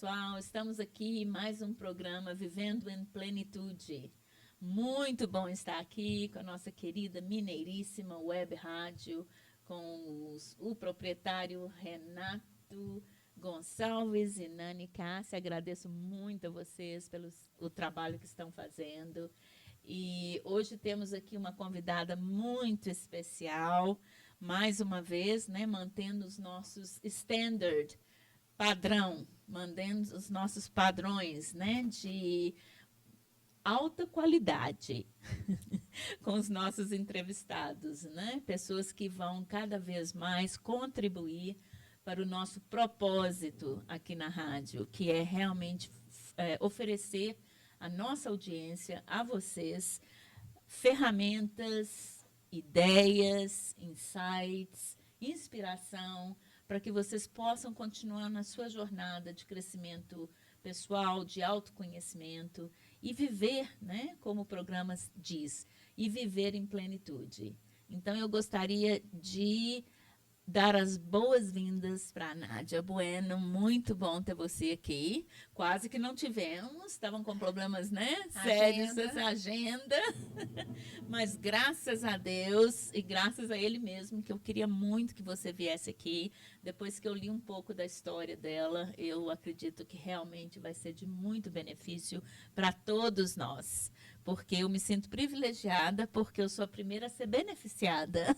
pessoal, estamos aqui em mais um programa Vivendo em Plenitude. Muito bom estar aqui com a nossa querida mineiríssima web rádio, com o proprietário Renato Gonçalves e Nani Cássia. Agradeço muito a vocês pelo o trabalho que estão fazendo. E hoje temos aqui uma convidada muito especial, mais uma vez, né, mantendo os nossos standards, padrão, mantendo os nossos padrões, né, de alta qualidade com os nossos entrevistados, né, pessoas que vão cada vez mais contribuir para o nosso propósito aqui na rádio, que é realmente oferecer à nossa audiência, a vocês, ferramentas, ideias, insights, inspiração, para que vocês possam continuar na sua jornada de crescimento pessoal, de autoconhecimento e viver, né, como o programa diz, e viver em plenitude. Então, eu gostaria de dar as boas-vindas para a Nádia Bueno. Muito bom ter você aqui. Quase que não tivemos, estavam com problemas, né, sérios essa agenda. Mas graças a Deus e graças a Ele mesmo, que eu queria muito que você viesse aqui. Depois que eu li um pouco da história dela, eu acredito que realmente vai ser de muito benefício para todos nós. Porque eu me sinto privilegiada, porque eu sou a primeira a ser beneficiada.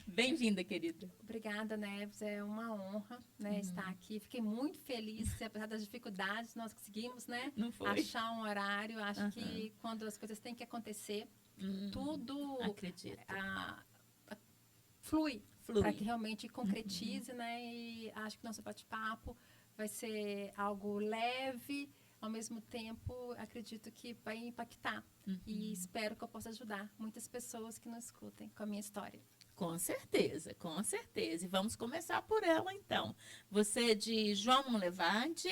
Bem-vinda, querida. Obrigada, Neves. É uma honra, né, estar aqui. Fiquei muito feliz, apesar das dificuldades, nós conseguimos, né, achar um horário. Acho que quando as coisas têm que acontecer, tudo flui para que realmente concretize, né? E acho que nosso bate-papo vai ser algo leve, ao mesmo tempo, acredito que vai impactar. E espero que eu possa ajudar muitas pessoas que nos escutem com a minha história. Com certeza, com certeza. E vamos começar por ela, então. Você é de João Monlevade,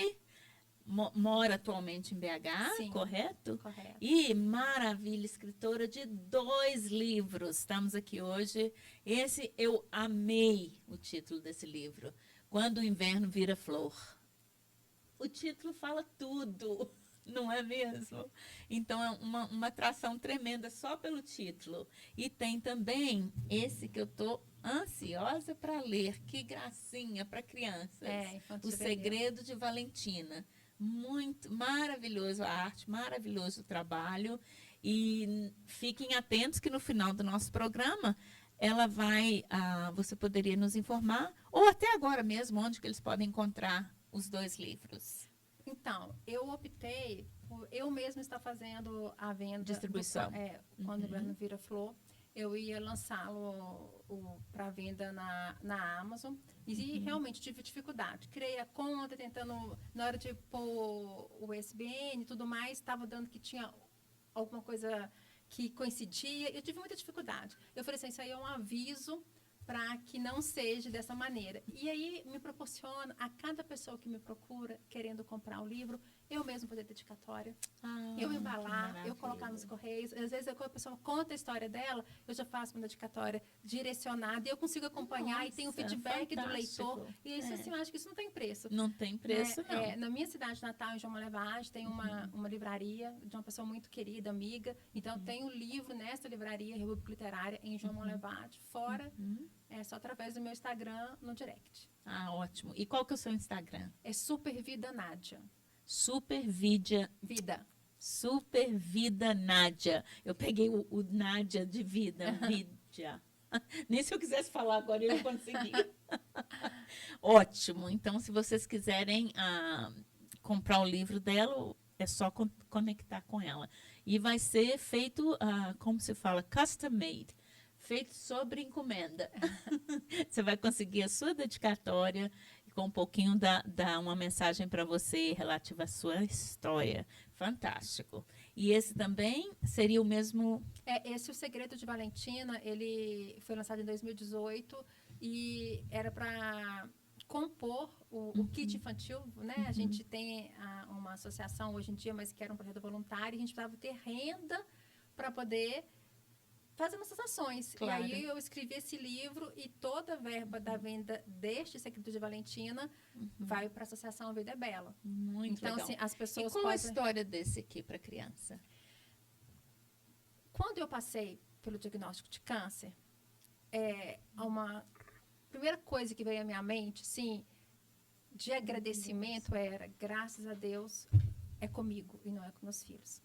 mora atualmente em BH, Sim, correto? Correto. E maravilha, escritora de 2 livros. Estamos aqui hoje. Esse, eu amei o título desse livro, Quando o Inverno Vira Flor. O título fala tudo. Não é mesmo? Então, é uma atração tremenda só pelo título. E tem também esse que eu estou ansiosa para ler. Que gracinha para crianças. O Segredo de Valentina. Muito maravilhoso a arte, maravilhoso o trabalho. E fiquem atentos que no final do nosso programa ela vai, você poderia nos informar, ou até agora mesmo, onde que eles podem encontrar os 2 livros. Então, eu optei por eu mesma estar fazendo a venda. Distribuição. Quando o Inverno Vira Flor, eu ia lançá-lo para venda na Amazon. E realmente tive dificuldade. Criei a conta, tentando, na hora de pôr o ISBN e tudo mais, estava dando que tinha alguma coisa que coincidia. Eu tive muita dificuldade. Eu falei assim, isso aí é um aviso para que não seja dessa maneira. E aí me proporciona a cada pessoa que me procura querendo comprar o livro, eu mesmo fazer dedicatória, eu embalar, eu colocar nos correios. Às vezes, quando a pessoa conta a história dela, eu já faço uma dedicatória direcionada e eu consigo acompanhar e tenho o feedback do leitor. E isso, assim, eu acho que isso não tem preço. Não tem preço, não. Na minha cidade natal, em João Monlevade, tem uma livraria de uma pessoa muito querida, amiga. Então, tem um livro nessa livraria, República Literária, em João Monlevade. Fora, é só através do meu Instagram, no direct. Ótimo. E qual que é o seu Instagram? É Super Vida Nádia. Super Vida. Super Vida Nádia. Eu peguei o Nádia de vida, Vida. Nem se eu quisesse falar agora eu ia conseguir. Ótimo. Então, se vocês quiserem comprar o livro dela, é só conectar com ela. E vai ser feito, como se fala, custom made. Feito sobre encomenda. Você vai conseguir a sua dedicatória com um pouquinho da uma mensagem para você relativa à sua história. Fantástico. E esse também seria o mesmo... Esse O Segredo de Valentina, ele foi lançado em 2018 e era para compor o kit infantil, né? A gente tem uma associação hoje em dia, mas que era um projeto voluntário, e a gente precisava ter renda para poder fazendo essas ações. Claro. E aí eu escrevi esse livro e toda a verba da venda deste Segredo de Valentina vai para a Associação Vida é Bela. Muito Então, legal. assim, as pessoas E qual a podem... história desse aqui para criança? Quando eu passei pelo diagnóstico de câncer, uma primeira coisa que veio à minha mente, sim, de agradecimento era, graças a Deus, é comigo e não é com meus filhos.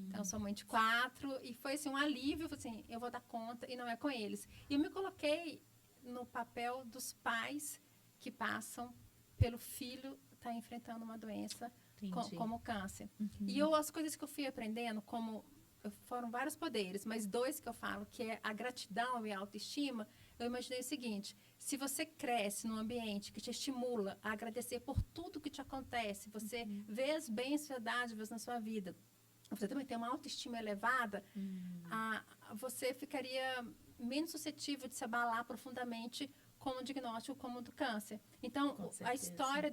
Então, eu sou mãe de 4 e foi assim, um alívio, assim, eu vou dar conta e não é com eles. E eu me coloquei no papel dos pais que passam pelo filho estar enfrentando uma doença como câncer. E as coisas que eu fui aprendendo, foram vários poderes, mas 2 que eu falo, que é a gratidão e a autoestima, eu imaginei o seguinte: se você cresce num ambiente que te estimula a agradecer por tudo que te acontece, você vê as bênçãos e dádivas na sua vida, você também tem uma autoestima elevada, você ficaria menos suscetível de se abalar profundamente com o diagnóstico como do câncer. Então, a história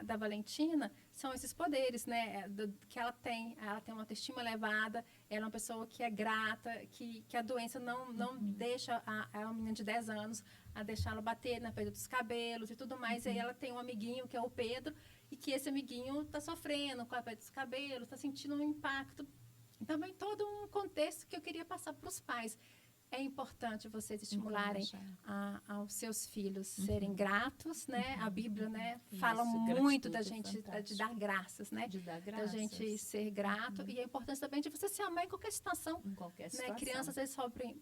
da Valentina são esses poderes, né, que ela tem. Ela tem uma autoestima elevada, ela é uma pessoa que é grata, que a doença não deixa ela é uma menina de 10 anos, a deixá-la bater na perda dos cabelos e tudo mais. E aí ela tem um amiguinho, que é o Pedro, e que esse amiguinho está sofrendo com a perda dos cabelos, está sentindo um impacto. Também todo um contexto que eu queria passar para os pais. É importante vocês estimularem aos seus filhos serem gratos, né? A Bíblia, né, fala muito da gente de dar graças, né? De dar graças. Da gente ser grato. E a importância também de você se amar em qualquer situação. Em qualquer situação. Né? Crianças às vezes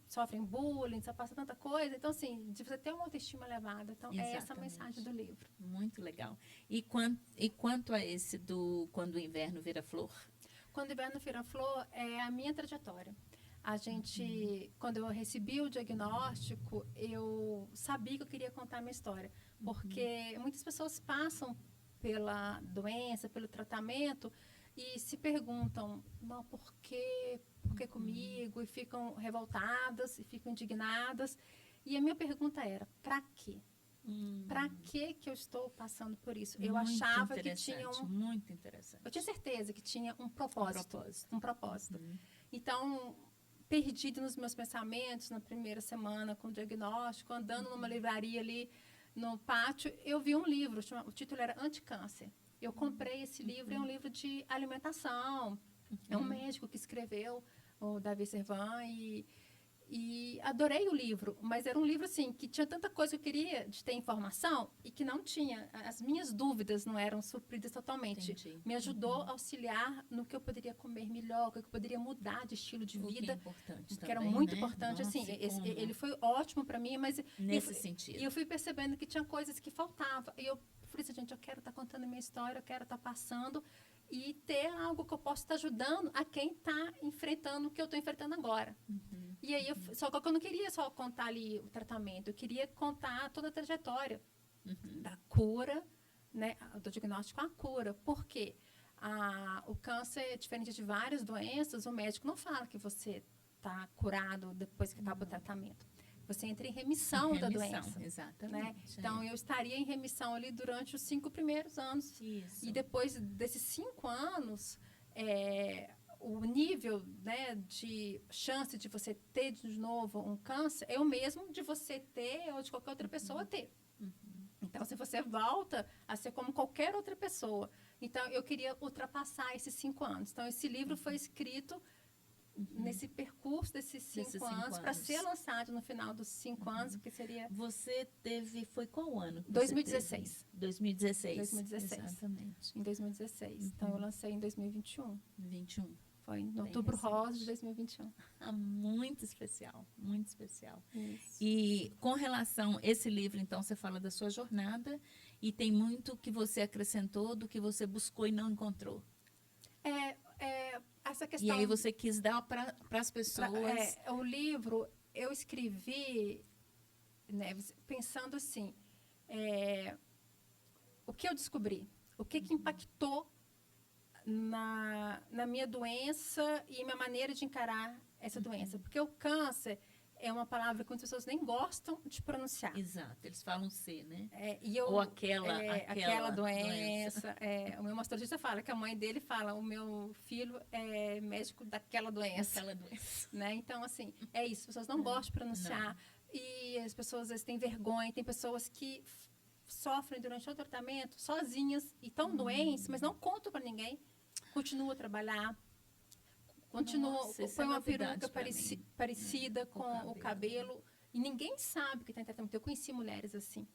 sofrem bullying, só passa tanta coisa. Então, assim, de você ter uma autoestima elevada. Então, é essa a mensagem do livro. Muito legal. E quanto a esse do Quando o Inverno Vira Flor? Quando o Inverno Vira Flor é a minha trajetória. A gente, quando eu recebi o diagnóstico, eu sabia que eu queria contar a minha história, porque muitas pessoas passam pela doença, pelo tratamento e se perguntam, não, por quê? Por que comigo? E ficam revoltadas, e ficam indignadas. E a minha pergunta era, para quê? Para que eu estou passando por isso? Eu achava que tinha muito interessante. Eu tinha certeza que tinha um propósito. Então, perdida nos meus pensamentos na primeira semana com o diagnóstico, andando numa livraria ali no pátio, eu vi um livro, o título era Anticâncer. Eu comprei esse livro, é um livro de alimentação. É um médico que escreveu, o Davi Servan, e adorei o livro, mas era um livro assim que tinha tanta coisa que eu queria de ter informação e que não tinha. As minhas dúvidas não eram supridas totalmente. Entendi. Me ajudou a auxiliar no que eu poderia comer melhor, o que eu poderia mudar de estilo de vida. Que é importante que era também, muito né? importante. Nossa, assim, ele foi ótimo para mim, mas nesse sentido. E eu fui percebendo que tinha coisas que faltavam. E eu falei assim, gente, eu quero estar contando a minha história, eu quero estar passando e ter algo que eu possa estar ajudando a quem está enfrentando o que eu estou enfrentando agora. E aí, só que eu não queria só contar ali o tratamento, eu queria contar toda a trajetória da cura, né, do diagnóstico à cura. Por quê? O câncer, diferente de várias doenças, o médico não fala que você está curado depois que acaba o tratamento. Você entra em remissão da doença. Exatamente. Né? Então, eu estaria em remissão ali durante os 5 primeiros anos. Isso. E depois desses 5 anos, o nível, né, de chance de você ter de novo um câncer é o mesmo de você ter ou de qualquer outra pessoa ter. Então, se você volta a ser como qualquer outra pessoa. Então, eu queria ultrapassar esses 5 anos. Então, esse livro foi escrito nesse percurso desses 5 anos, para ser lançado no final dos 5 anos, que seria... Você foi qual ano? 2016. 2016. 2016. Exatamente. Em 2016. Então, eu lancei em 2021. 21. Foi no Outubro Rosa de 2021. Muito especial, muito especial. Isso. E com relação a esse livro, então, você fala da sua jornada e tem muito que você acrescentou do que você buscou e não encontrou. Essa questão... E aí você quis dar para as pessoas... o livro, eu escrevi, né, pensando assim, o que eu descobri, o que impactou na minha doença e minha maneira de encarar essa doença. Porque o câncer é uma palavra que muitas pessoas nem gostam de pronunciar. Exato, eles falam C, né? Ou aquela doença. O meu mastologista fala que a mãe dele fala, o meu filho é médico daquela doença. Aquela doença. Né? Então, assim, é isso. As pessoas não gostam de pronunciar. Não. E as pessoas, às vezes, têm vergonha. Tem pessoas que sofrem durante o tratamento sozinhas e estão doentes, mas não contam para ninguém. Continuam a trabalhar. Põe uma peruca parecida com o cabelo. E ninguém sabe que está em tratamento. Eu conheci mulheres assim.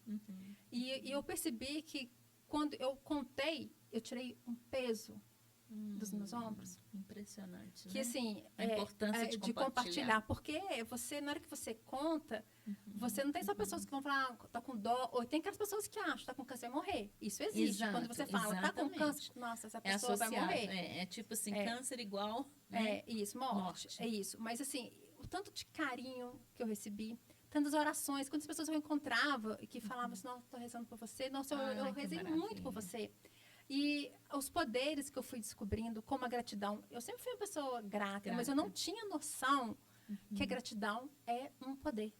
E eu percebi que quando eu contei, eu tirei um peso dos meus ombros. Impressionante, que né? Assim, a importância de compartilhar. Porque você, na hora que você conta, você não tem só pessoas que vão falar, tá com dó, ou tem aquelas pessoas que acham, tá com câncer, vai morrer. Isso existe. Exato, quando você fala, tá com câncer, nossa, essa pessoa vai morrer. É tipo assim, câncer igual, né? Isso, morte. É isso. Mas assim, o tanto de carinho que eu recebi, tantas orações, quantas pessoas eu encontrava e que falavam assim, nossa, tô rezando por você, nossa, eu rezei muito por você. E os poderes que eu fui descobrindo, como a gratidão. Eu sempre fui uma pessoa grata. Mas eu não tinha noção que a gratidão é um poder.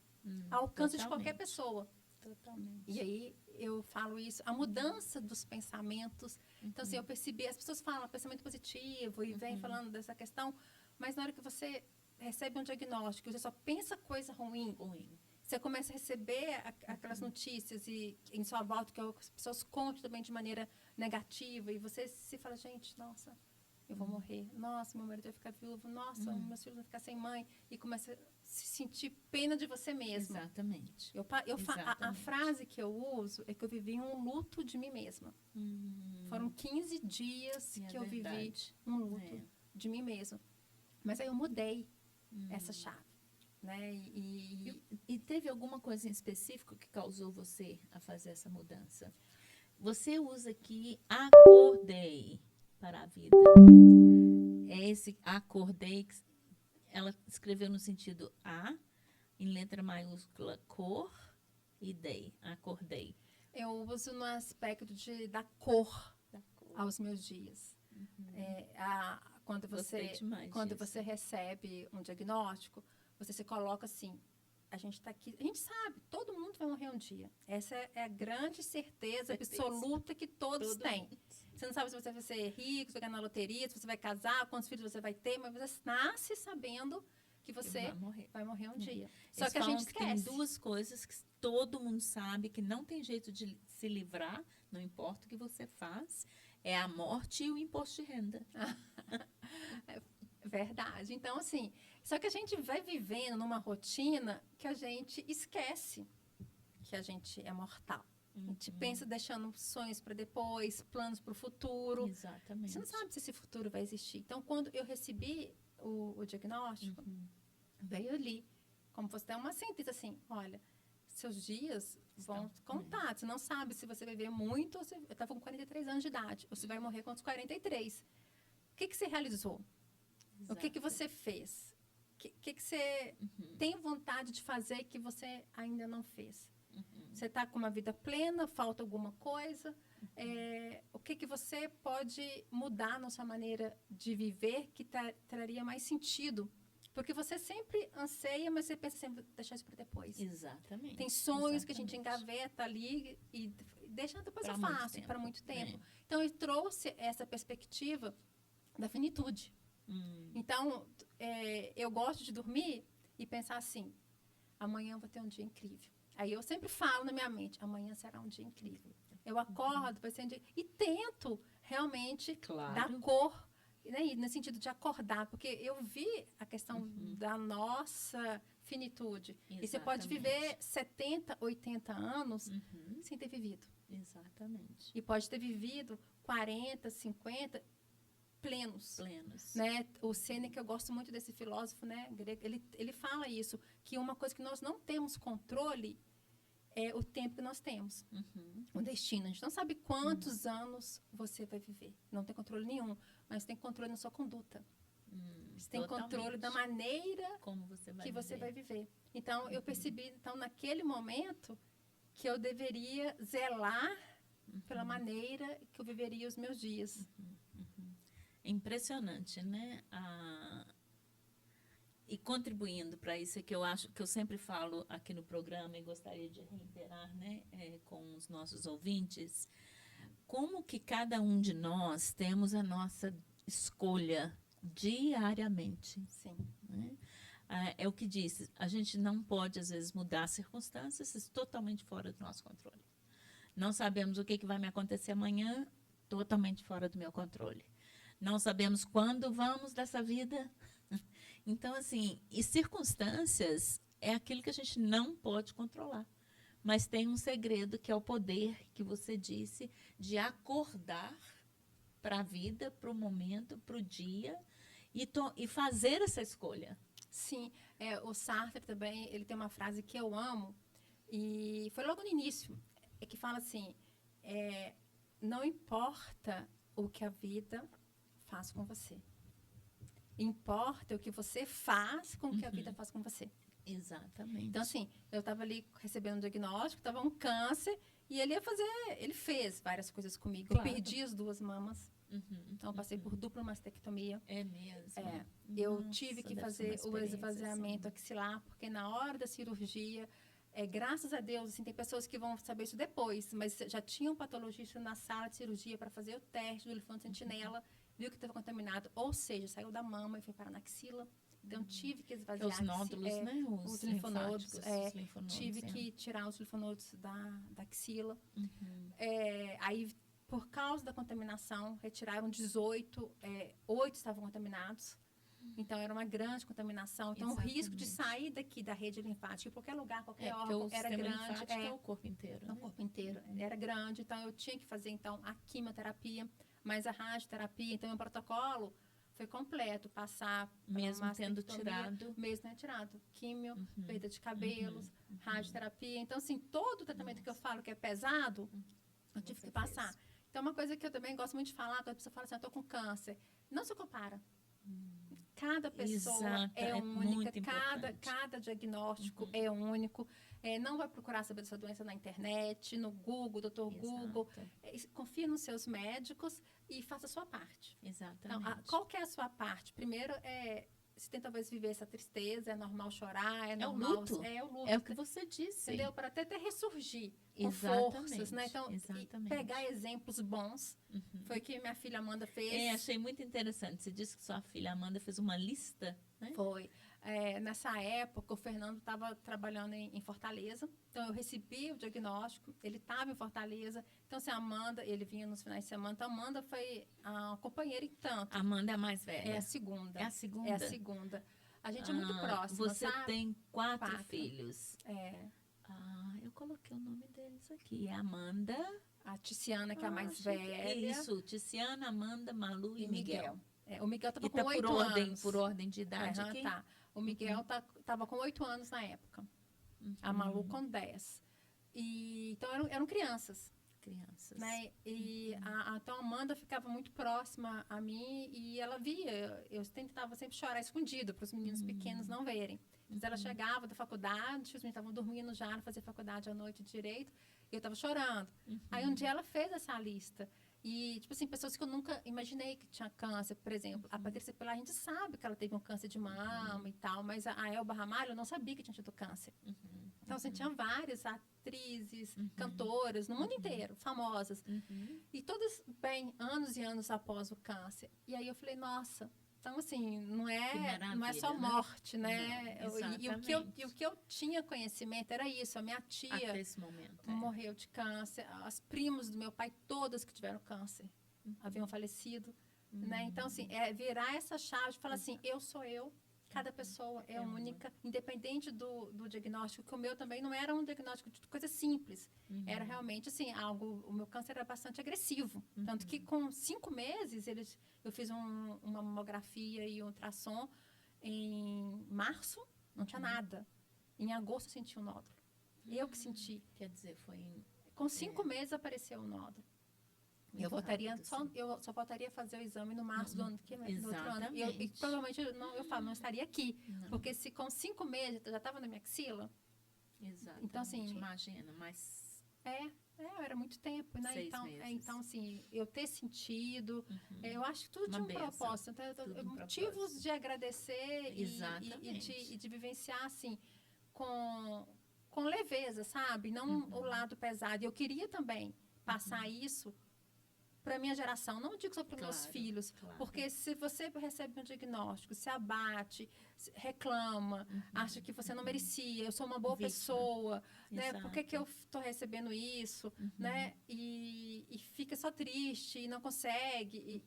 Ao alcance de qualquer pessoa. Totalmente. E aí eu falo isso. A mudança dos pensamentos. Então, assim, eu percebi, as pessoas falam pensamento positivo e vem falando dessa questão, mas na hora que você recebe um diagnóstico, você só pensa coisa ruim. Você começa a receber aquelas notícias em sua volta que as pessoas contam também de maneira negativa e você se fala, gente, nossa, eu vou morrer. Nossa, meu marido vai ficar viúvo. Nossa, meus filhos vão ficar sem mãe. E começa a se sentir pena de você mesma. Exatamente. A frase que eu uso é que eu vivi um luto de mim mesma. Foram 15 dias que eu vivi um luto de mim mesma. Mas aí eu mudei essa chave. Né? E teve alguma coisa em específico que causou você a fazer essa mudança? Você usa aqui acordei para a vida. É esse acordei que ela escreveu no sentido A, em letra maiúscula, cor e dei. Acordei. Eu uso no aspecto da cor aos meus dias. Quando você recebe um diagnóstico, você se coloca assim, a gente está aqui, a gente sabe, todo mundo vai morrer um dia. Essa é a grande certeza absoluta que todos têm. Você não sabe se você vai ser rico, se vai ganhar na loteria, se você vai casar, quantos filhos você vai ter, mas você nasce sabendo que você vai morrer um dia. Só que a gente esquece. Tem duas coisas que todo mundo sabe que não tem jeito de se livrar, não importa o que você faz, é a morte e o imposto de renda. Verdade. Então, assim, só que a gente vai vivendo numa rotina que a gente esquece que a gente é mortal. A gente pensa deixando sonhos para depois, planos para o futuro. Exatamente. Você não sabe se esse futuro vai existir. Então, quando eu recebi o diagnóstico, veio ali, como fosse até uma sentença assim, olha, seus dias vão contar. Você não sabe se você vai viver muito, ou se, eu estava com 43 anos de idade, ou se vai morrer com os 43. O que você realizou? Exato. O que você fez? O que você tem vontade de fazer que você ainda não fez? Você está com uma vida plena? Falta alguma coisa? O que você pode mudar na sua maneira de viver que traria mais sentido? Porque você sempre anseia, mas você pensa sempre, deixar isso para depois. Exatamente. Tem sonhos que a gente engaveta ali e deixa depois eu faço, para muito tempo. Então, eu trouxe essa perspectiva da finitude. Então, eu gosto de dormir e pensar assim, amanhã eu vou ter um dia incrível. Aí eu sempre falo na minha mente, amanhã será um dia incrível. Eu acordo, vai ser um dia... E tento realmente dar cor, né, no sentido de acordar, porque eu vi a questão da nossa finitude. Exatamente. E você pode viver 70, 80 anos sem ter vivido. Exatamente. E pode ter vivido 40, 50 plenos. Né? O Sêneca, eu gosto muito desse filósofo, né, grego, ele fala isso, que uma coisa que nós não temos controle é o tempo que nós temos. O destino. A gente não sabe quantos anos você vai viver. Não tem controle nenhum. Mas tem controle na sua conduta. Você tem controle da maneira que você vai viver. Então, eu percebi, naquele momento, que eu deveria zelar pela maneira que eu viveria os meus dias. Impressionante, né? E contribuindo para isso, é que eu acho que eu sempre falo aqui no programa e gostaria de reiterar, né, com os nossos ouvintes, como que cada um de nós temos a nossa escolha diariamente. Sim. Né? É o que disse, a gente não pode, às vezes, mudar circunstâncias, isso é totalmente fora do nosso controle. Não sabemos o que vai me acontecer amanhã, totalmente fora do meu controle. Não sabemos quando vamos dessa vida. Então, assim, e circunstâncias é aquilo que a gente não pode controlar. Mas tem um segredo, que é o poder que você disse, de acordar para a vida, para o momento, para o dia, e fazer essa escolha. Sim, o Sartre também, ele tem uma frase que eu amo, e foi logo no início, que fala assim, não importa o que a vida faz com você, importa o que você faz com o que a vida faz com você. Exatamente. Então, assim, eu estava ali recebendo um diagnóstico, estava um câncer, e ele fez várias coisas comigo. Claro. Eu perdi as 2 mamas, então eu passei por dupla mastectomia. É mesmo? Eu tive que fazer o esvaziamento axilar, porque na hora da cirurgia, graças a Deus, assim, tem pessoas que vão saber isso depois, mas já tinha um patologista na sala de cirurgia para fazer o teste do elefante sentinela, viu que estava contaminado, ou seja, saiu da mama e foi parar na axila. Então, tive que esvaziar os nódulos, né? Os linfonodos. Tive é. que tirar os linfonodos da axila. Aí, por causa da contaminação, retiraram 18, 8 estavam contaminados. Então, era uma grande contaminação. Então, Exatamente. O risco de sair daqui da rede linfática, em qualquer lugar, qualquer porque órgão, o era sistema grande. linfático é o corpo inteiro. O corpo inteiro. Era grande. Então, eu tinha que fazer, então, a quimioterapia, mais a radioterapia. Então, meu protocolo foi completo, passar mesmo tendo tirado. Mesmo tendo tirado. Químio, perda de cabelos, radioterapia. Então, assim, todo o tratamento que eu falo que é pesado, eu tive que passar. Então, uma coisa que eu também gosto muito de falar, quando a pessoa fala assim, eu tô com câncer, não se compara. Cada pessoa é única, cada diagnóstico é único. Não vai procurar saber dessa doença na internet, no Google, Dr. Google. Confie nos seus médicos e faça a sua parte. Exatamente. Então, qual que é a sua parte? Primeiro, você tem talvez viver essa tristeza, é normal chorar, é normal... o luto. É o luto. É o que você disse. Entendeu? Para até ressurgir com forças, né? Então, pegar exemplos bons. Foi o que minha filha Amanda fez. Achei muito interessante. Você disse que sua filha Amanda fez uma lista, né? Foi. Nessa época, o Fernando estava trabalhando em Fortaleza. Então, eu recebi o diagnóstico. Ele estava em Fortaleza. Então, assim, a Amanda, ele vinha nos finais de semana. Então, a Amanda foi a companheira em tanto. A Amanda é a mais velha? É a segunda. É a segunda? É a segunda. A gente é muito próxima, Você sabe? tem 4 filhos. Eu coloquei o nome deles aqui. É Amanda... A Ticiana, que é a mais velha. Isso, Ticiana, Amanda, Malu e Miguel. O Miguel estava com 8 anos. Por ordem de idade aqui? Tá. O Miguel estava com 8 anos na época. A Malu com 10. Então, eram crianças. Né? Então, a Amanda ficava muito próxima a mim e ela via. Eu tentava sempre chorar escondido para os meninos pequenos não verem. Mas ela chegava da faculdade, os meninos estavam dormindo já, fazer faculdade à noite de direito, e eu estava chorando. Aí um dia ela fez essa lista. E, tipo assim, pessoas que eu nunca imaginei que tinha câncer, por exemplo. A Patrícia Pilar, a gente sabe que ela teve um câncer de mama e tal, mas a Elba Ramalho, eu não sabia que tinha tido câncer. Então, assim, tinha várias atrizes, cantoras, no mundo inteiro, famosas. E todas bem, anos e anos após o câncer. E aí eu falei, nossa... Então, assim, não é só morte, né? E o que eu tinha conhecimento era isso. A minha tia até esse momento, morreu de câncer. As primas do meu pai, todas que tiveram câncer, haviam falecido. Né? Então, assim, virar essa chave e falar assim, eu sou eu. Cada pessoa é única, independente do diagnóstico, que o meu também não era um diagnóstico de coisa simples. Era realmente, assim, o meu câncer era bastante agressivo. Tanto que com 5 meses, eu fiz uma mamografia e um ultrassom em março, não tinha nada. Em agosto, eu senti um nódulo. Eu que senti. Quer dizer, com 5 meses apareceu o nódulo. Eu só voltaria a fazer o exame no março do ano que vem, do outro ano. E provavelmente não estaria aqui. Porque se com 5 meses eu já estava na minha axila. Exatamente. Então, assim, imagina, mas... Era muito tempo, né? 6 Então, meses. então, assim, eu ter sentido, eu acho que tudo Uma tinha um bênção, propósito. Então, tudo um motivos propósito. de agradecer Exatamente. e de vivenciar, assim, com, com leveza, sabe? Não o lado pesado. E eu queria também passar isso para minha geração, não digo só para meus Claro, filhos, claro. porque se você recebe um diagnóstico, se abate, reclama, acha que você não merecia, eu sou uma boa Vítima. pessoa, né? Por que Exato. eu estou recebendo isso, né? E fica só triste e não consegue,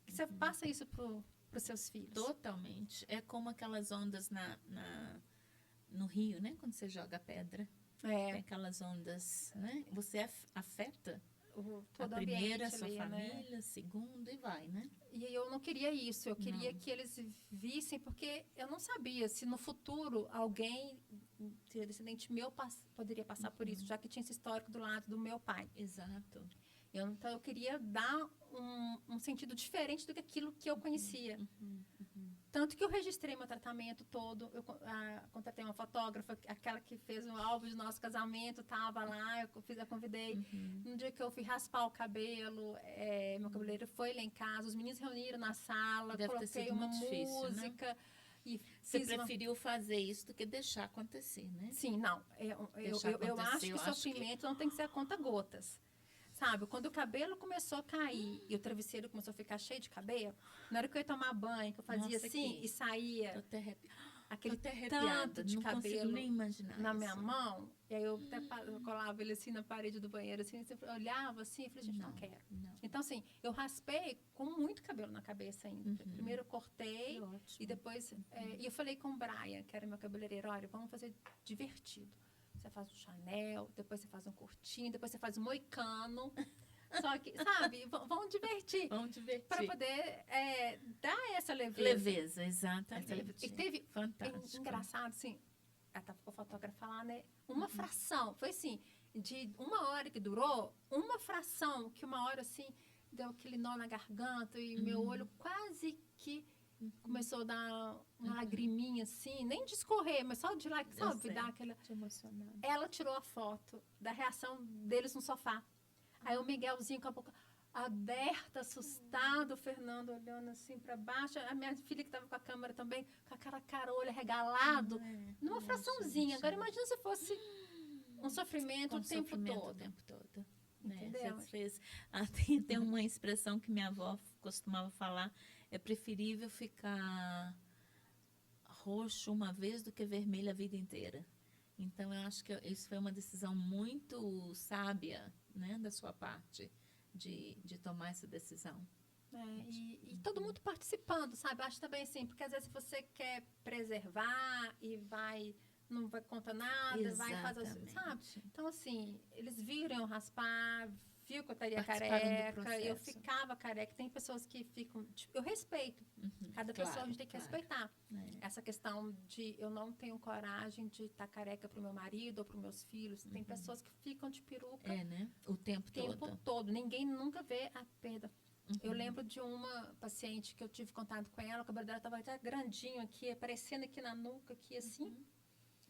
que você passa isso para os seus filhos. Totalmente. É como aquelas ondas no rio, né? Quando você joga pedra. Tem aquelas ondas, né? Você afeta Todo a primeira, a ambiente sua ali, família, né? a segunda e vai, né? E eu não queria isso, eu queria Não. que eles vissem, porque eu não sabia se no futuro alguém, descendente meu, poderia passar por isso, já que tinha esse histórico do lado do meu pai. Exato. Então, eu queria dar um sentido diferente do que aquilo que eu conhecia. Tanto que eu registrei meu tratamento todo, eu contratei uma fotógrafa, aquela que fez o álbum do nosso casamento, estava lá, eu convidei. No dia que eu fui raspar o cabelo, meu cabeleireiro foi lá em casa, os meninos reuniram na sala, Deve ter coloquei sido uma muito difícil, né? música. E Você fiz preferiu fazer isso do que deixar acontecer, né? Sim, não. Deixar Eu acho acontecer, que eu acho que- sofrimento não tem que ser a conta gotas. Sabe, quando o cabelo começou a cair e o travesseiro começou a ficar cheio de cabelo, na hora que eu ia tomar banho, que eu fazia Nossa, assim que- e saía Tô até, aquele tô até tanto arrepiada. de Não consigo cabelo nem imaginar na isso. minha mão, e aí eu até eu colava ele assim na parede do banheiro, assim, eu olhava assim e falei, gente, não quero. Não. Então, assim, eu raspei com muito cabelo na cabeça ainda. Primeiro eu cortei Que ótimo. e depois... e eu falei com o Brian, que era meu cabeleireiro, olha, vamos fazer divertido. Você faz um Chanel, depois você faz um curtinho, depois você faz um moicano. Só que, sabe, vamos divertir. Vamos divertir. Para poder dar essa leveza. Leveza, exatamente. E teve, Fantástico. engraçado, assim, tava com o fotógrafo lá, né? Uma fração, foi assim, de 1 hora que durou, uma fração, que 1 hora, assim, deu aquele nó na garganta e meu olho quase que começou a dar uma lagriminha, assim, nem de escorrer, mas só de lá, sabe, dar aquela... Te emocionado. Ela tirou a foto da reação deles no sofá. Aí o Miguelzinho com a boca aberta, assustado, o Fernando olhando assim para baixo, a minha filha que estava com a câmera também, com aquela cara, olho regalado, numa fraçãozinha. Gente. Agora imagina se fosse um sofrimento o tempo Sofrimento todo. o tempo todo. Entendeu? Você fez, tem uma expressão que minha avó costumava falar, é preferível ficar roxo uma vez do que vermelho a vida inteira. Então, eu acho que isso foi uma decisão muito sábia, né, da sua parte, de tomar essa decisão. E todo mundo participando, sabe? Eu acho também assim, porque às vezes você quer preservar e não vai contar nada, vai fazer, sabe? Então, assim, eles viram eu raspar, viu que eu estaria careca, eu ficava careca. Tem pessoas que ficam, tipo, eu respeito. Cada pessoa a gente tem que respeitar. Essa questão de eu não tenho coragem de estar careca para o meu marido ou para os meus filhos. Tem pessoas que ficam de peruca né? O tempo todo. Ninguém nunca vê a perda. Eu lembro de uma paciente que eu tive contato com ela, o cabelo dela estava até grandinho aqui, aparecendo aqui na nuca, aqui assim.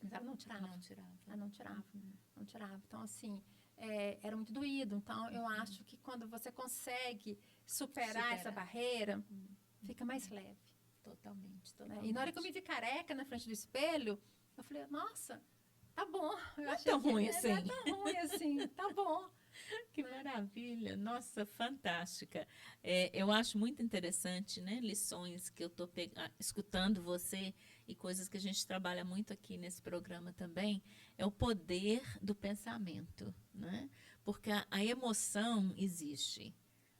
Mas ela não tirava. Ela não tirava. Não tirava. Então, assim, era muito doído. Então, eu acho que quando você consegue superar essa barreira, fica mais leve. Totalmente. E na hora que eu me vi careca na frente do espelho, eu falei, nossa, tá bom. Eu não é achei tão ruim assim. Não é tão ruim assim, tá bom. Que maravilha, nossa, fantástica. Eu acho muito interessante, né, lições que eu estou escutando você e coisas que a gente trabalha muito aqui nesse programa também, é o poder do pensamento, né? Porque a emoção existe.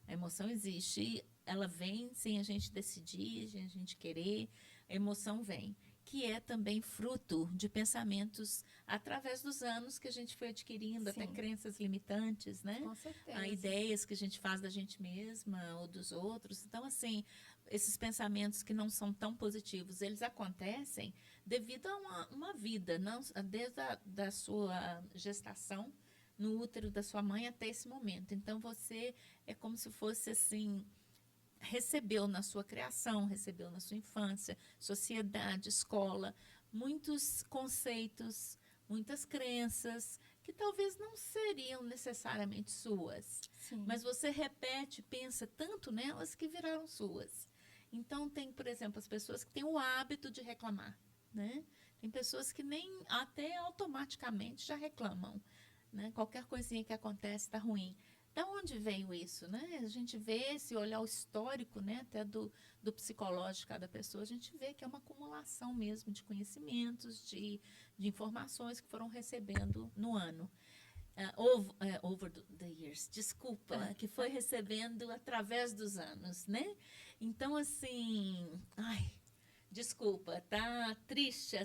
A emoção existe, ela vem sem a gente decidir, sem a gente querer, a emoção vem. Que é também fruto de pensamentos através dos anos que a gente foi adquirindo, até crenças limitantes, né? Com certeza. Ideias que a gente faz da gente mesma ou dos outros. Então, assim, esses pensamentos que não são tão positivos, eles acontecem devido a uma vida, não, desde da sua gestação, no útero da sua mãe até esse momento. Então, você é como se fosse assim... recebeu na sua criação, recebeu na sua infância, sociedade, escola, muitos conceitos, muitas crenças que talvez não seriam necessariamente suas, Sim. mas você repete, pensa tanto nelas que viraram suas. Então, tem, por exemplo, as pessoas que têm o hábito de reclamar, né? Tem pessoas que nem até automaticamente já reclamam, né? Qualquer coisinha que acontece está ruim. Da onde veio isso, né? A gente vê, se olhar o histórico, né, até do psicológico de cada pessoa, a gente vê que é uma acumulação mesmo de conhecimentos, de informações que foram recebendo no ano. Over the years, desculpa, que foi recebendo através dos anos, né? Então, assim, ai, desculpa, tá triste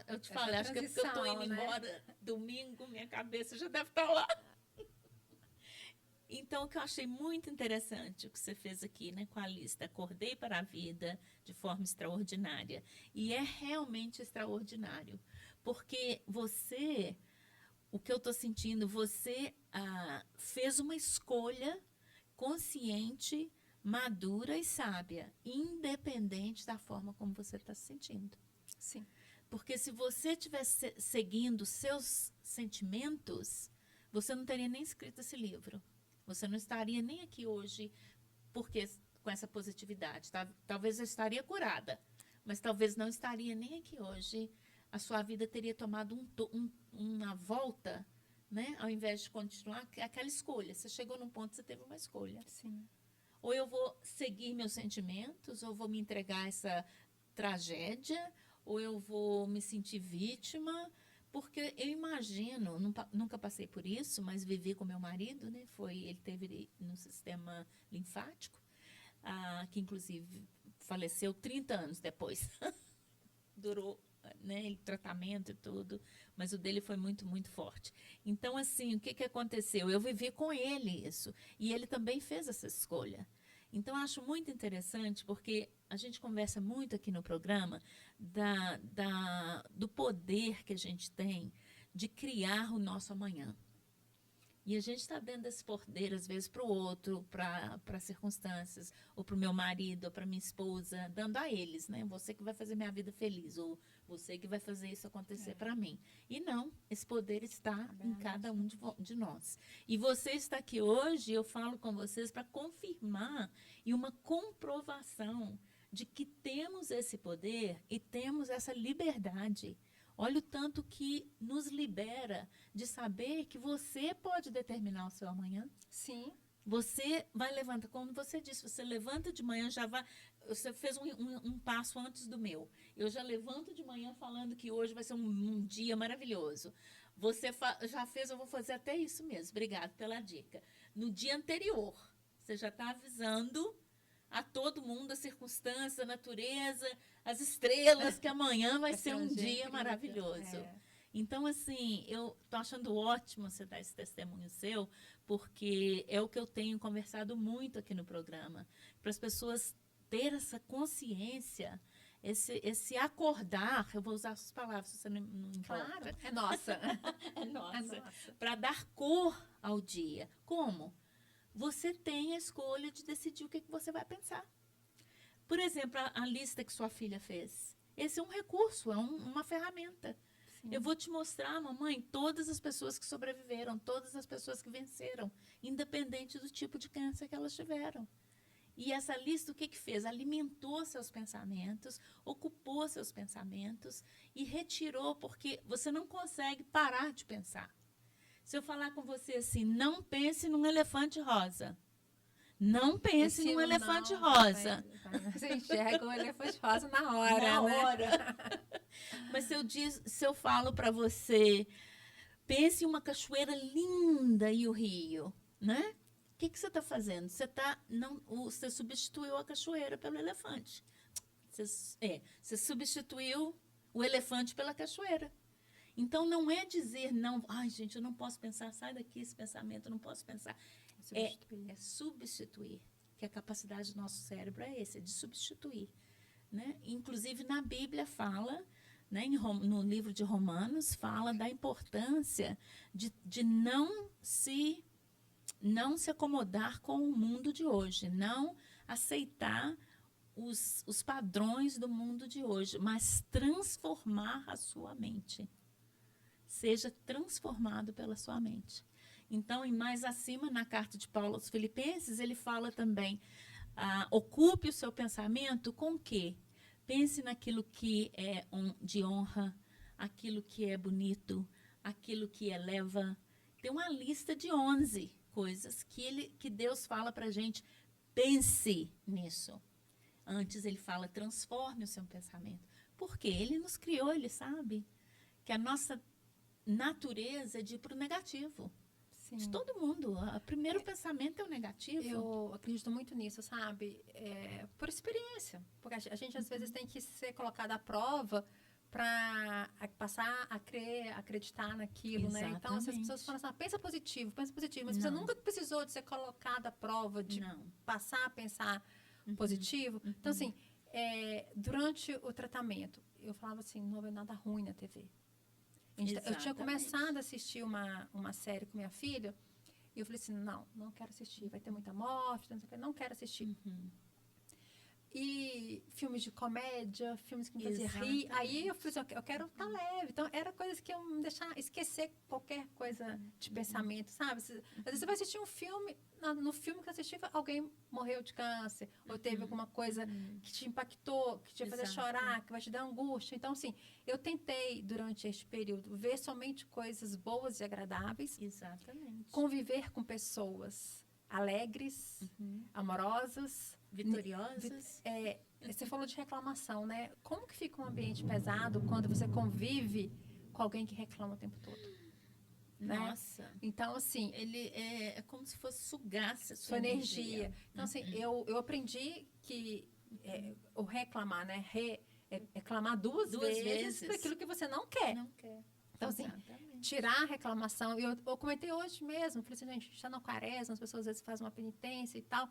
eu te falei, acho que é porque eu tô indo embora domingo, minha cabeça já deve estar lá. Então, o que eu achei muito interessante o que você fez aqui, né, com a lista, acordei para a vida de forma extraordinária. E é realmente extraordinário, porque o que eu estou sentindo, você fez uma escolha consciente, madura e sábia, independente da forma como você está se sentindo. Sim. Porque se você estivesse seguindo seus sentimentos, você não teria nem escrito esse livro. Você não estaria nem aqui hoje porque com essa positividade. Talvez eu estaria curada, mas talvez não estaria nem aqui hoje. A sua vida teria tomado uma volta, né? Ao invés de continuar aquela escolha. Você chegou num ponto que você teve uma escolha. Sim. Ou eu vou seguir meus sentimentos, ou vou me entregar a essa tragédia, ou eu vou me sentir vítima. Porque eu imagino, nunca passei por isso, mas vivi com meu marido, né? Ele teve no sistema linfático, que inclusive faleceu 30 anos depois. Durou, né, tratamento e tudo, mas o dele foi muito, muito forte. Então, assim, o que aconteceu? Eu vivi com ele isso, e ele também fez essa escolha. Então, eu acho muito interessante, porque a gente conversa muito aqui no programa do poder que a gente tem de criar o nosso amanhã. E a gente está dando esse poder, às vezes, para o outro, para circunstâncias, ou para o meu marido, ou para minha esposa, dando a eles, né? Você que vai fazer minha vida feliz, ou você que vai fazer isso acontecer para mim. E não, esse poder está em cada um de nós. E você está aqui hoje, eu falo com vocês para confirmar e uma comprovação de que temos esse poder e temos essa liberdade. Olha o tanto que nos libera de saber que você pode determinar o seu amanhã. Sim. Você vai levantar, como você disse, você levanta de manhã, você fez um passo antes do meu. Eu já levanto de manhã falando que hoje vai ser um dia maravilhoso. Você já fez, eu vou fazer até isso mesmo. Obrigada pela dica. No dia anterior, você já está avisando a todo mundo, a circunstância, a natureza, as estrelas, que amanhã vai ser um dia maravilhoso. Então, assim, eu tô achando ótimo você dar esse testemunho seu, porque é o que eu tenho conversado muito aqui no programa, para as pessoas terem essa consciência, esse acordar, eu vou usar as palavras, se você não importa. Claro, é nossa. É nossa. Para dar cor ao dia. Como? Você tem a escolha de decidir o que você vai pensar. Por exemplo, a lista que sua filha fez. Esse é um recurso, é uma ferramenta. Sim. Eu vou te mostrar, mamãe, todas as pessoas que sobreviveram, todas as pessoas que venceram, independente do tipo de câncer que elas tiveram. E essa lista, o que fez? Alimentou seus pensamentos, ocupou seus pensamentos e retirou, porque você não consegue parar de pensar. Se eu falar com você assim, não pense num elefante rosa. Não pense num elefante rosa. Você enxerga um elefante rosa na hora, na né? hora. Mas se eu falo para você, pense em uma cachoeira linda e o rio, né? O que você está fazendo? Você substituiu a cachoeira pelo elefante. Você substituiu o elefante pela cachoeira. Então, não é dizer, não, ai, gente, eu não posso pensar, sai daqui esse pensamento, eu não posso pensar. É substituir, que a capacidade do nosso cérebro é essa, de substituir. Né? Inclusive, na Bíblia fala, né, no livro de Romanos, fala da importância de não se acomodar com o mundo de hoje, não aceitar os padrões do mundo de hoje, mas transformar a sua mente. seja transformado pela sua mente. Então, e mais acima, na carta de Paulo aos Filipenses, ele fala também, ocupe o seu pensamento com o quê? Pense naquilo que é de honra, aquilo que é bonito, aquilo que eleva. Tem uma lista de 11 coisas que Deus fala para a gente, pense nisso. Antes ele fala, transforme o seu pensamento. Por quê? Ele nos criou, ele sabe que a nossa natureza é de ir para o negativo. Sim. De todo mundo. O primeiro pensamento é o negativo. Eu acredito muito nisso, sabe? Por experiência. Porque a gente, às vezes, tem que ser colocado à prova para passar a crer, acreditar naquilo, né? Então, se as pessoas falam assim, pensa positivo. Mas você nunca precisou de ser colocado à prova, de passar a pensar positivo. Então, assim, durante o tratamento, eu falava assim, não vê nada ruim na TV. Eu tinha começado a assistir uma série com minha filha e eu falei assim, não quero assistir, vai ter muita morte, não quero assistir. E filmes de comédia, filmes que me faziam rir. Aí eu falei assim, eu quero estar leve. Então, era coisas que eu me deixar esquecer qualquer coisa de pensamento, sabe? Às vezes você vai assistir um filme, no filme que eu assisti, alguém morreu de câncer, ou teve alguma coisa que te impactou, que te vai fazer chorar, que vai te dar angústia. Então, assim, eu tentei, durante este período, ver somente coisas boas e agradáveis. Exatamente. Conviver com pessoas alegres, amorosas, vitoriosas. Você falou de reclamação, né? Como que fica um ambiente pesado quando você convive com alguém que reclama o tempo todo? Né? Nossa. Então, assim... Ele é como se fosse sugasse a sua energia. Então, assim, eu aprendi que o reclamar, né? Reclamar duas vezes por aquilo que você não quer. Não quer. Então, assim, tirar a reclamação. Eu comentei hoje mesmo, falei assim, gente, a gente está na quaresma, as pessoas às vezes fazem uma penitência e tal.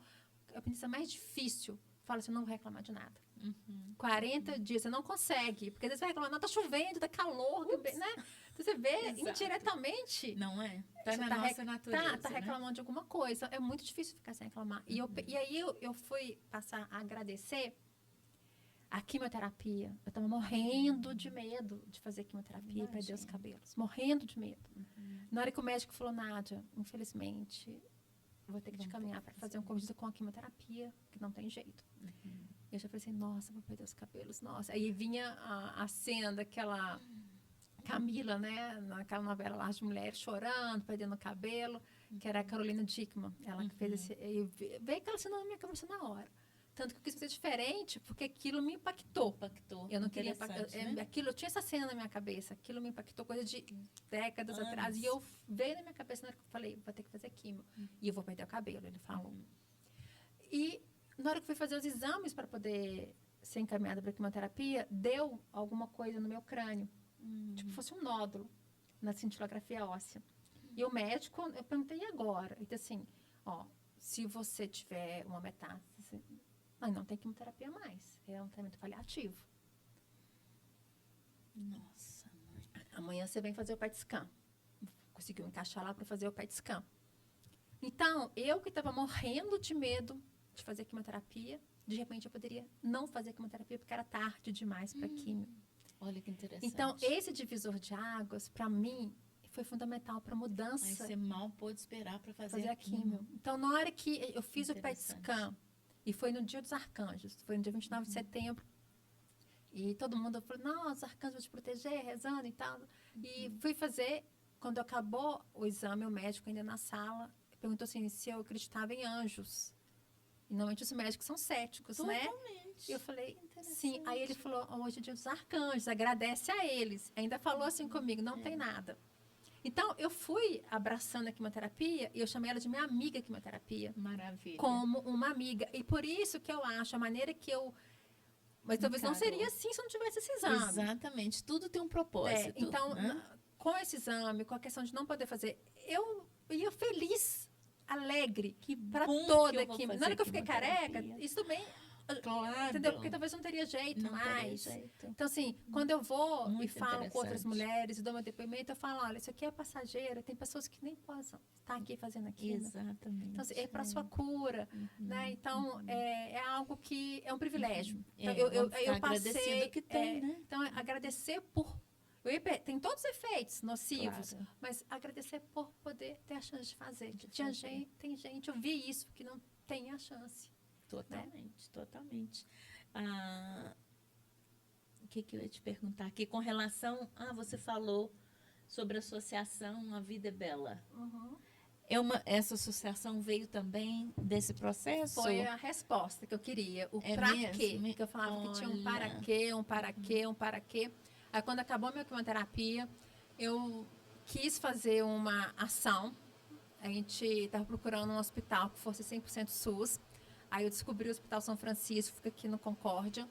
A penitência mais difícil, fala assim, eu não vou reclamar de nada. 40 dias, você não consegue, porque às vezes você vai reclamar, não, tá chovendo, tá calor, né? Então, você vê indiretamente. Não é? Tá na nossa natureza. Tá reclamando de alguma coisa. É muito difícil ficar sem reclamar. E aí eu fui passar a agradecer a quimioterapia. Eu estava morrendo de medo de fazer quimioterapia e perder os cabelos. Morrendo de medo. Na hora que o médico falou, Nádia, infelizmente, vou ter que te caminhar para fazer um convite com a quimioterapia, que não tem jeito. Eu já falei assim, nossa, vou perder os cabelos, nossa. Aí vinha a cena daquela Camila, né, naquela novela Lar de Mulheres, chorando, perdendo o cabelo, que era a Carolina Dickmann. Ela que fez esse... Veio aquela cena na minha cabeça na hora. Tanto que eu quis fazer diferente, porque aquilo me impactou. Eu não queria impactar. Né? Eu tinha essa cena na minha cabeça, aquilo me impactou, coisa de décadas atrás. E eu veio na minha cabeça na hora que eu falei, vou ter que fazer quimio. E eu vou perder o cabelo, ele falou. E na hora que eu fui fazer os exames para poder ser encaminhada para a quimioterapia, deu alguma coisa no meu crânio. Tipo, fosse um nódulo na cintilografia óssea. E o médico, eu perguntei, e agora? Ele disse assim, se você tiver uma metástase, não tem quimioterapia mais. É um tratamento paliativo. Nossa. Amanhã você vem fazer o PET scan. Conseguiu encaixar lá para fazer o PET scan. Então, eu que estava morrendo de medo de fazer quimioterapia, de repente eu poderia não fazer quimioterapia porque era tarde demais para quimio. Olha que interessante. Então, esse divisor de águas, para mim, foi fundamental para a mudança. Aí você mal pôde esperar para fazer a quimio. Então, na hora que eu fiz o PET scan, e foi no Dia dos Arcanjos, foi no dia 29 de setembro. E todo mundo falou, não, os arcanjos vão te proteger, rezando e tal. E fui fazer, quando acabou o exame, o médico ainda na sala, perguntou assim, se eu acreditava em anjos. E normalmente os médicos são céticos, né? E eu falei, sim. Aí ele falou, hoje é Dia dos Arcanjos, agradece a eles. Ainda falou assim comigo, não tem nada. Então, eu fui abraçando a quimioterapia e eu chamei ela de minha amiga quimioterapia. Maravilha. Como uma amiga. E por isso que eu acho, a maneira que eu... Mas talvez não seria assim se eu não tivesse esse exame. Exatamente. Tudo tem um propósito. Então, com esse exame, com a questão de não poder fazer, eu ia feliz, alegre, para toda a quimio. Na hora que eu fiquei careca, isso também... Claro. Entendeu? Porque talvez não teria jeito mais. Então, assim, quando eu vou e falo com outras mulheres e dou meu depoimento, eu falo, olha, isso aqui é passageiro, tem pessoas que nem possam estar aqui fazendo aquilo. Exatamente. Então, assim, é para sua cura, né? Então, é algo que é um privilégio. Então, eu passei... que tem, né? Então, agradecer por... Tem todos os efeitos nocivos, Claro. mas agradecer por poder ter a chance de fazer. De Tinha fazer. gente, tem gente, eu vi isso, que não tem a chance. Totalmente, totalmente. O que eu ia te perguntar aqui? Com relação... você falou sobre a associação A Vida é Bela. Essa associação veio também desse processo? Foi a resposta que eu queria. O É pra mesmo? quê? Que eu falava que tinha um para Olha. quê, um para quê, um para quê. Aí, quando acabou a minha quimioterapia, eu quis fazer uma ação. A gente estava procurando um hospital que fosse 100% SUS. Aí eu descobri o Hospital São Francisco, fica aqui no Concórdia.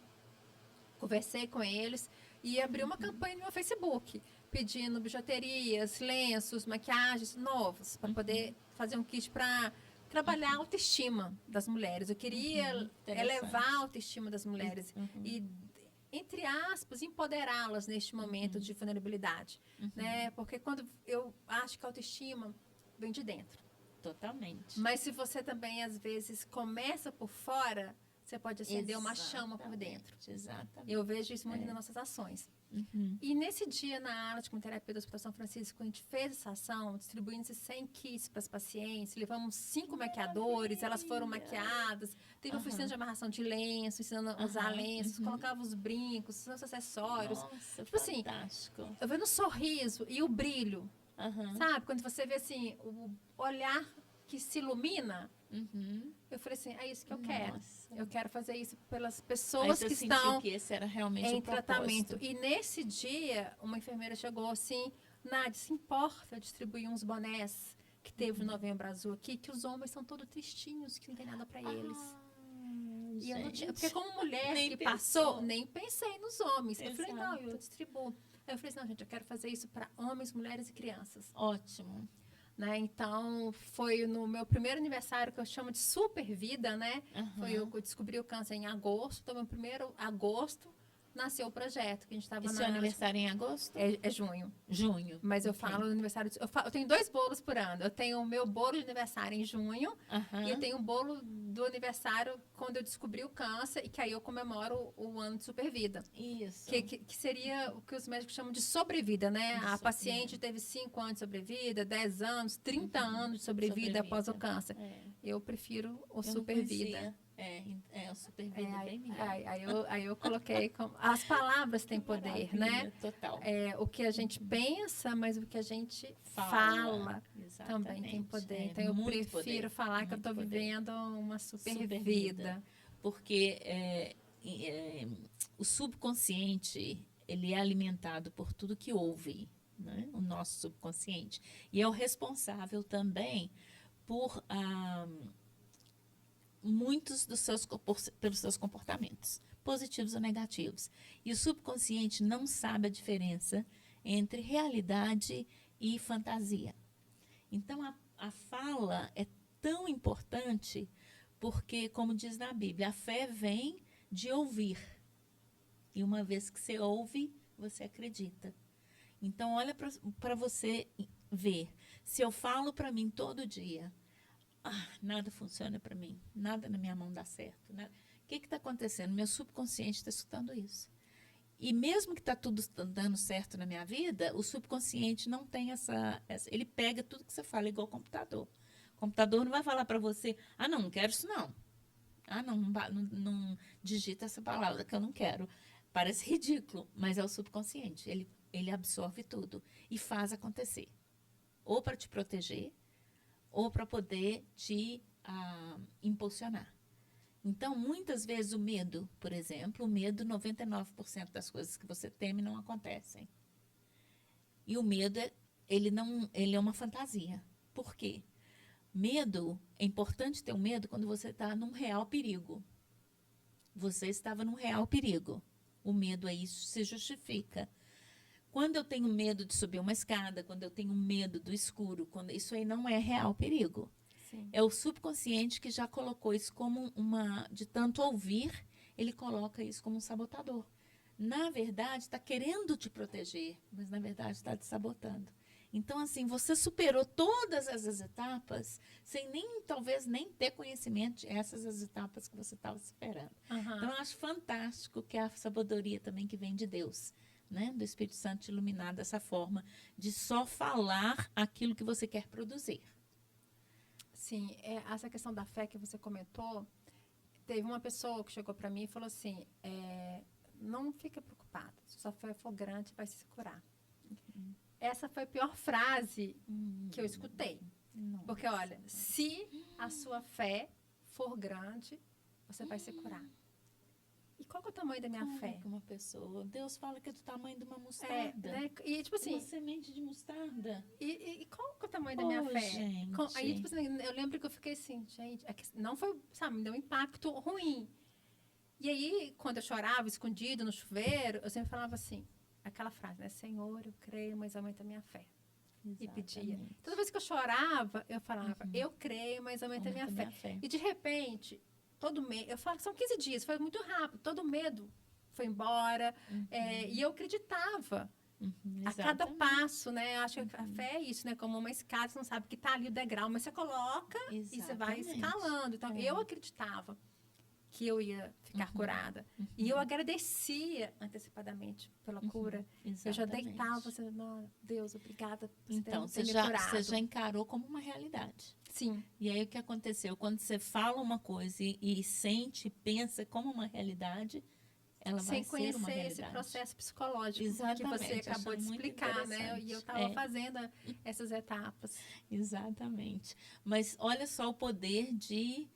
Conversei com eles e abri uma campanha no meu Facebook, pedindo bijuterias, lenços, maquiagens novos, para poder fazer um kit para trabalhar a autoestima das mulheres. Eu queria elevar a autoestima das mulheres e, entre aspas, empoderá-las neste momento de vulnerabilidade. Né? Porque quando eu acho que a autoestima vem de dentro. Totalmente. Mas se você também, às vezes, começa por fora, você pode acender uma chama por dentro. Exatamente. Eu vejo isso muito nas nossas ações. E nesse dia, na aula de quimioterapia do Hospital São Francisco, a gente fez essa ação, distribuindo esses 100 kits para as pacientes, levamos 5 maquiadores, elas foram maquiadas, teve oficina de amarração de lenço, ensinando a usar lenços, colocava os brincos, os acessórios. Nossa, tipo fantástico. assim, eu vendo o sorriso e o brilho, sabe? Quando você vê assim, o olhar que se ilumina, eu falei assim, é isso que eu quero. Nossa. Eu quero fazer isso pelas Aí pessoas você que sentiu estão que esse era realmente em o propósito. tratamento. E nesse dia, uma enfermeira chegou assim, Nádia, se importa distribuir uns bonés que teve no Novembro Azul aqui, que os homens são todos tristinhos, que não tem nada para eles. E eu não tinha, porque como mulher Nem que pensou. passou, nem pensei nos homens. Eu falei, não, eu Exato. distribuo. Aí eu falei assim, não, gente, eu quero fazer isso para homens, mulheres e crianças. Ótimo. Né? Então, foi no meu primeiro aniversário, que eu chamo de super vida, né? Foi eu que descobri o câncer em agosto. Então, meu primeiro agosto, nasceu o projeto, que a gente estava E seu aniversário é em agosto? É junho. Junho. Mas eu Ok. falo no aniversário... Eu tenho 2 bolos por ano. Eu tenho o meu bolo de aniversário em junho. E eu tenho o bolo do aniversário quando eu descobri o câncer. E que aí eu comemoro o ano de supervida. Isso. Que seria o que os médicos chamam de sobrevida, né? A paciente teve 5 anos de sobrevida, 10 anos, 30 anos de sobrevida após o câncer. Eu prefiro o supervida. O supervida bem melhor. Aí eu coloquei como... As palavras têm poder, né? Total. O que a gente pensa, mas o que a gente fala também tem poder. Então, eu prefiro falar que eu estou vivendo uma super vida. Porque o subconsciente, ele é alimentado por tudo que ouve, né? O nosso subconsciente. E é o responsável também por... muitos pelos seus comportamentos, positivos ou negativos. E o subconsciente não sabe a diferença entre realidade e fantasia. Então, a fala é tão importante porque, como diz na Bíblia, a fé vem de ouvir. E uma vez que você ouve, você acredita. Então, olha para você ver. Se eu falo para mim todo dia, nada funciona para mim, nada na minha mão dá certo. Né? O que está acontecendo? Meu subconsciente está escutando isso. E mesmo que está tudo dando certo na minha vida, o subconsciente não tem essa... Ele pega tudo que você fala, igual o computador. O computador não vai falar para você, não quero isso não. Não digita essa palavra que eu não quero. Parece ridículo, mas é o subconsciente. Ele absorve tudo e faz acontecer. Ou para te proteger, ou para poder te impulsionar. Então, muitas vezes o medo, por exemplo, 99% das coisas que você teme não acontecem. E o medo, ele é uma fantasia. Por quê? Medo, é importante ter um medo quando você está num real perigo. Você estava num real perigo. O medo isso se justifica. Quando eu tenho medo de subir uma escada, quando eu tenho medo do escuro, isso aí não é real perigo. Sim. É o subconsciente que já colocou isso como de tanto ouvir, ele coloca isso como um sabotador. Na verdade, está querendo te proteger, mas na verdade está te sabotando. Então, assim, você superou todas essas etapas sem talvez nem ter conhecimento de essas as etapas que você estava esperando. Então, eu acho fantástico que a sabedoria também que vem de Deus, né? Do Espírito Santo te iluminar dessa forma, de só falar aquilo que você quer produzir. Sim, essa questão da fé que você comentou, teve uma pessoa que chegou para mim e falou assim, não fica preocupada, se sua fé for grande, vai se curar. Essa foi a pior frase que eu escutei. Nossa. Porque, olha, se a sua fé for grande, você vai se curar. E qual que é o tamanho da minha Como fé? é que uma pessoa... Deus fala que é do tamanho de uma mostarda. Né? E, tipo assim... Uma semente de mostarda. E qual que é o tamanho da minha fé? Gente. Aí, tipo assim, eu lembro que eu fiquei assim, gente... não foi, sabe, me deu um impacto ruim. E aí, quando eu chorava, escondido no chuveiro, eu sempre falava assim, aquela frase, né? Senhor, eu creio, mas aumenta a minha fé. Exatamente. E pedia. Toda vez que eu chorava, eu falava, eu creio, mas aumenta a minha fé. E, de repente... todo medo, eu falo que são 15 dias, foi muito rápido, todo medo foi embora, e eu acreditava a cada passo, né, eu acho que a fé é isso, né, como uma escada, você não sabe que tá ali o degrau, mas você coloca e você vai escalando, então eu acreditava que eu ia ficar curada, e eu agradecia antecipadamente pela cura, eu já deitava, assim, Deus, obrigada por então, ter me curado. Você já encarou como uma realidade. Sim. E aí o que aconteceu? Quando você fala uma coisa e sente, pensa como uma realidade, ela vai ser uma realidade. Sem conhecer esse processo psicológico que você acabou de explicar, né? E eu estava fazendo essas etapas. Exatamente. Mas olha só o poder de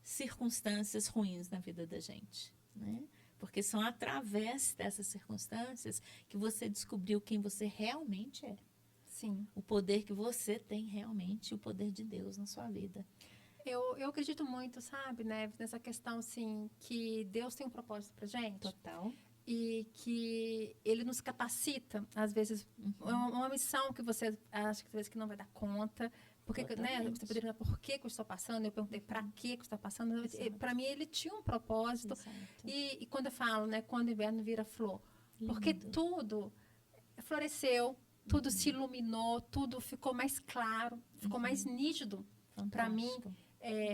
circunstâncias ruins na vida da gente, né? Porque são através dessas circunstâncias que você descobriu quem você realmente é. Sim. O poder que você tem realmente, o poder de Deus na sua vida. Eu acredito muito, sabe, né, nessa questão, assim, que Deus tem um propósito pra gente. Total. E que Ele nos capacita, às vezes, uma missão que você acha que às vezes que não vai dar conta. Porque, né, você poderia perguntar por que eu estou passando, eu perguntei para que eu estou passando. Para mim, Ele tinha um propósito. E quando eu falo, né, quando o inverno vira flor, porque tudo floresceu, tudo se iluminou, tudo ficou mais claro, ficou mais nítido para mim.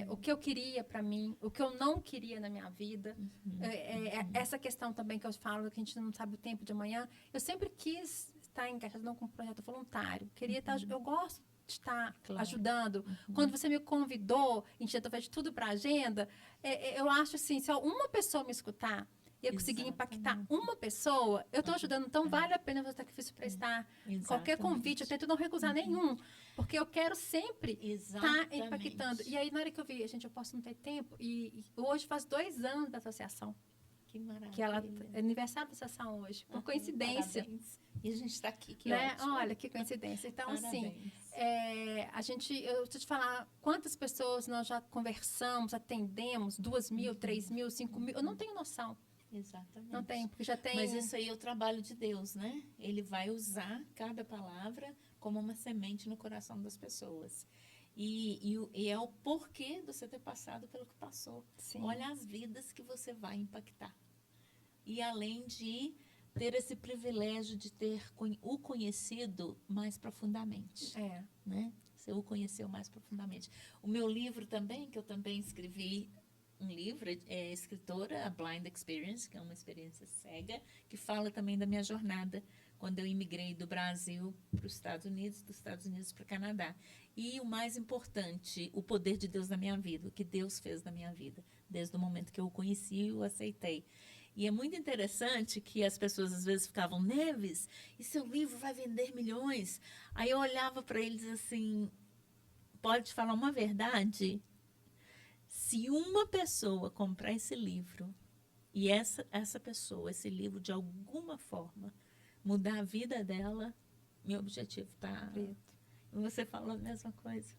O que eu queria para mim, o que eu não queria na minha vida. Essa questão também que eu falo, que a gente não sabe o tempo de amanhã. Eu sempre quis estar engajada com um projeto voluntário. Queria estar, eu gosto de estar ajudando. Quando você me convidou, a gente já fez tudo para a agenda, eu acho assim, se uma pessoa me escutar, e eu conseguir impactar uma pessoa, eu estou ajudando, então vale a pena você sacrifício para estar. Qualquer convite, eu tento não recusar nenhum, porque eu quero sempre estar impactando. E aí, na hora que eu vi, gente, eu posso não ter tempo, e hoje faz 2 anos da associação. Que maravilha. Que ela é aniversário da associação hoje, por coincidência. Parabéns. E a gente está aqui, que né? ótimo. Olha, que coincidência. Então, Parabéns. assim, eu preciso te falar quantas pessoas nós já conversamos, atendemos, 2.000, 3.000, 5.000, eu não tenho noção. Exatamente. Não tem, porque já tem... Mas isso aí é o trabalho de Deus, né? Ele vai usar cada palavra como uma semente no coração das pessoas. E é o porquê de você ter passado pelo que passou. Sim. Olha as vidas que você vai impactar. E além de ter esse privilégio de ter o conhecido mais profundamente. Né? Você o conheceu mais profundamente. O meu livro também, que eu também escrevi um livro, é escritora, a Blind Experience, que é uma experiência cega, que fala também da minha jornada, quando eu imigrei do Brasil para os Estados Unidos, dos Estados Unidos para o Canadá. E o mais importante, o poder de Deus na minha vida, o que Deus fez na minha vida, desde o momento que eu o conheci e o aceitei. E é muito interessante que as pessoas às vezes ficavam, Neves, e seu livro vai vender milhões? Aí eu olhava para eles assim, pode falar uma verdade? Se uma pessoa comprar esse livro e essa pessoa, esse livro, de alguma forma, mudar a vida dela, meu objetivo está... Você falou a mesma coisa.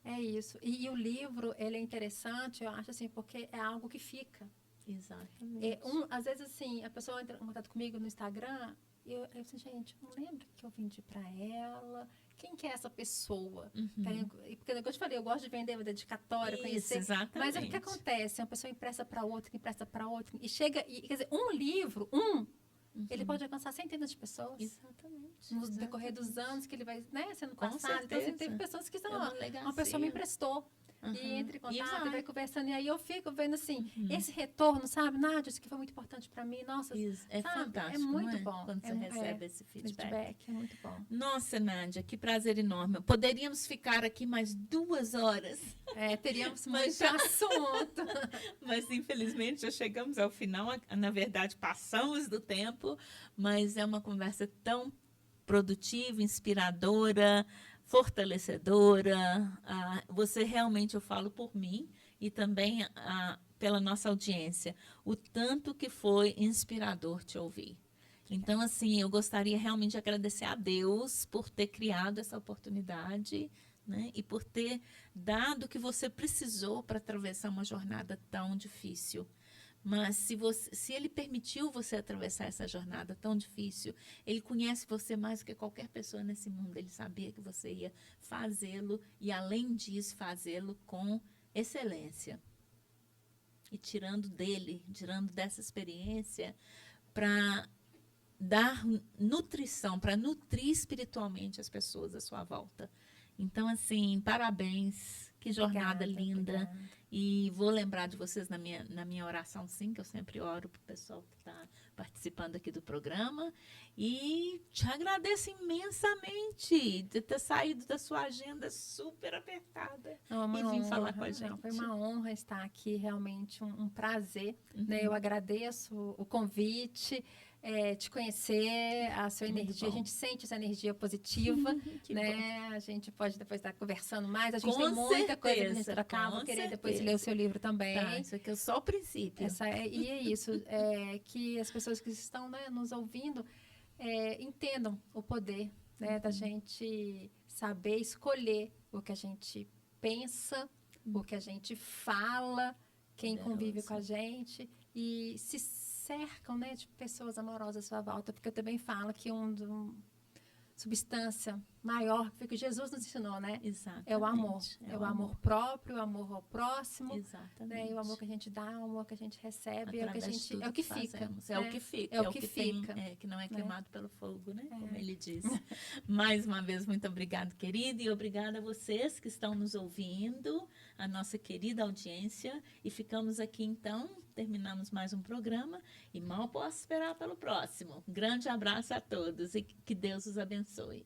É isso. E o livro, ele é interessante, eu acho assim, porque é algo que fica. Exatamente. Às vezes, assim, a pessoa entra em contato comigo no Instagram, e eu assim, gente, não lembro que eu vendi para ela... Quem que é essa pessoa? Porque, como eu te falei, eu gosto de vender dedicatória, conhecer. Exatamente. Mas o que acontece? Uma pessoa empresta para outra, e chega... quer dizer, um livro, ele pode alcançar centenas de pessoas. Exatamente. No decorrer dos anos que ele vai, né, sendo Com passado. certeza. Então, assim, teve pessoas que são, uma pessoa me emprestou. e entre em E contato, e vai conversando. E aí eu fico vendo assim, esse retorno, sabe? Nádia, isso aqui foi muito importante para mim. Nossa, Isso. É sabe? fantástico, É muito não é? bom. Quando você recebe esse feedback. É muito bom. Nossa, Nádia, que prazer enorme. Poderíamos ficar aqui mais 2 horas. Teríamos Mas muito assunto. Mas, infelizmente, já chegamos ao final. Na verdade, passamos do tempo, mas é uma conversa tão produtiva, inspiradora, fortalecedora. Você realmente, eu falo por mim e também pela nossa audiência, o tanto que foi inspirador te ouvir. Então, assim, eu gostaria realmente de agradecer a Deus por ter criado essa oportunidade, né? E por ter dado o que você precisou para atravessar uma jornada tão difícil. Mas se ele permitiu você atravessar essa jornada tão difícil, ele conhece você mais do que qualquer pessoa nesse mundo. Ele sabia que você ia fazê-lo e, além disso, fazê-lo com excelência. E tirando dessa experiência, para dar nutrição, para nutrir espiritualmente as pessoas à sua volta. Então, assim, parabéns, que jornada linda. Obrigada. E vou lembrar de vocês na minha oração, sim, que eu sempre oro para o pessoal que está participando aqui do programa. E te agradeço imensamente de ter saído da sua agenda super apertada e vir falar com a gente. Não, foi uma honra estar aqui, realmente um prazer. Né? Eu agradeço o convite. Te conhecer, a sua energia, a gente sente essa energia positiva, né? A gente pode depois estar conversando mais, a gente tem muita coisa pra gente trocar, vou querer depois ler o seu livro também. Tá, isso aqui é só o princípio. E é isso, que as pessoas que estão, né, nos ouvindo entendam o poder, né, da gente saber escolher o que a gente pensa, o que a gente fala, quem convive com a gente e se cercam, né, de pessoas amorosas à sua volta, porque eu também falo que substância maior que Jesus nos ensinou, né? Exatamente. É o amor. É o amor próprio, o amor ao próximo. Exatamente. Né? E o amor que a gente dá, o amor que a gente recebe, é o que fica. É o que fica. É o que fica. É o que fica. Que não é queimado pelo fogo, né? Como ele diz. Mais uma vez, muito obrigada, querida, e obrigada a vocês que estão nos ouvindo, a nossa querida audiência. E ficamos aqui, então, terminamos mais um programa e mal posso esperar pelo próximo. Um grande abraço a todos e que Deus os abençoe.